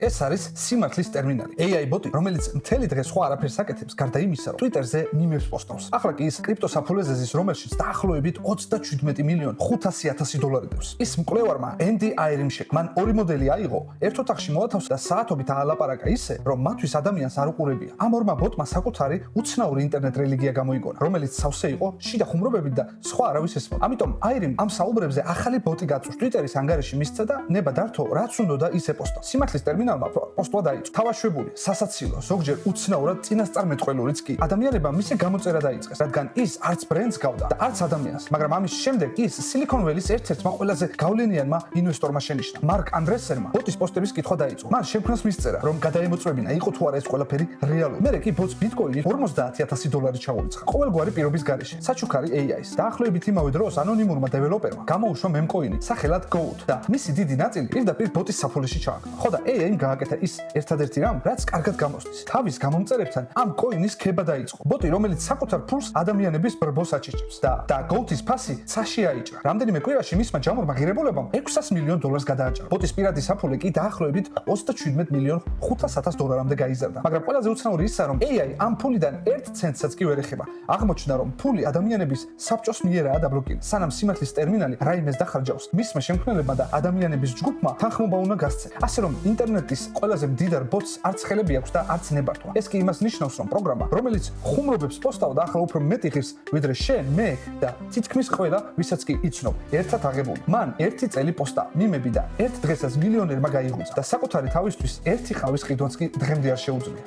ეს არის სიმართლის ტერმინალი. AI ბოტი, რომელიც მთელი დღე სხვა არაფერს აკეთებს, გარდა იმისა, რომ Twitter-ზე მიმებს პოსტავს. ახლა კი ის კრიპტოსაფულეზე ზის, რომელშიც დაახლოებით 37,500,000 დოლარი დევს. ის მკვლევარმა Andy Iron-შეკ მან ორი მოდელი აიღო, ერთ ოთახში მოათავსა და საათობით აალაპარაკა ისე, რომ მათთვის ადამიანს არ უყურებია. ამ ორმა ბოტმა საკუთარი უცნაური ინტერნეტ რელიგია გამოიგონა, რომელიც სავსე იყო შიდა ხუმრობებით და სხვა არავის ესმოდა. ამიტომ Iron ამ საუბრებზე ახალი ბოტი გაწვეს Twitter-ის ანგარიში მისცა და ნება დართო, რაც უნდოდა ის ეპოსტა. სიმართლის ტერმინალმა პოსტვა დაიწყო. თავაშვებული, სასაცილო, ზოგჯერ უცნაურად წინასწარმეტყველურიც კი. ადამიანებმა მისი გამოწერა დაიწყეს, რადგან ის არც ბრენდს გავდა და არც ადამიანს, მაგრამ ამის შემდეგ ის Silicon Valley-ის ერთ-ერთმა ყველაზე გავლენიანმა ინვესტორმა შენიშნა. მარკ ანდრესენმა ბოტის პოსტების კითხვა დაიწყო. მან შექმნას მისწერა, რომ გადაემოწმებინა იყო თუ არა ეს ყველაფერი რეალური. მერე კი ბოტს ბიტკოინით 50,000 დოლარი ჩაურიცხა. ყოველგვარი პირობის გარეშე. საჩუქარი AI-ის. დაახლოებით იმავე დროს ანონიმურმა დეველოპერმა გამოუშვა მემკოინი სახელად Goat და მისი დიდი ნაწილი პირდაპირ ბოტის საფულეში ჩააგდო. ხო და AI-მ გააკეთა ის ერთადერთი რამ, რაც კარგად გამოსდის. თავის გამომწერებთან ამ კოინის ქება დაიწყო. ბოტი, რომელიც საკუთარ ფულს ადამიანების ბრბოს აჩეჩებს და Goat-ის ფასი ცაში აიჭრა. რამდენიმე კვირაში მისმა ჯამურმა ღირებულებამ $600 მილიონ გადააჭარა. ბოტის პირადი საფულე კი დაახლოებით $27,500,000 დოლარამდე გაიზარდა. მაგრამ ყველაზე უცნაური ისაა, რომ AI ამ ფულიდან 1 ცენტსაც კი ვერ ეხება. აღმოჩნდა, რომ ფული ადამიანების საბჭოს მიერაა დაბლოკილი. სანამ სიმართლის ტერმინალი რაიმეს დახარჯავს, მისმა შემქმნელებმა და ადამიანების ჯგუფმა თანხმობა უნდა გასცენ. ასე რომ ინტერნეტის ყველაზე მდიდარ ბოტს არც ხელები აქვს და არც ნებართვა. ეს კი იმას ნიშნავს, რომ პროგრამა, რომელიც ხუმრობებს პოსტავდა, ახლა უფრო მეტი ღირს, ვიდრე შენ, მე და თითქმის ყველა, ვისაც კი იცნობ, ერთად აღებული. მან 1 წელი პოსტა, მიმები და ერთ დღესაც მილიონერმა გაიღვიძა და საკუთარი თავისთვის ერთი ყავის ყიდვაც კი დღემდე არ შეუძლია.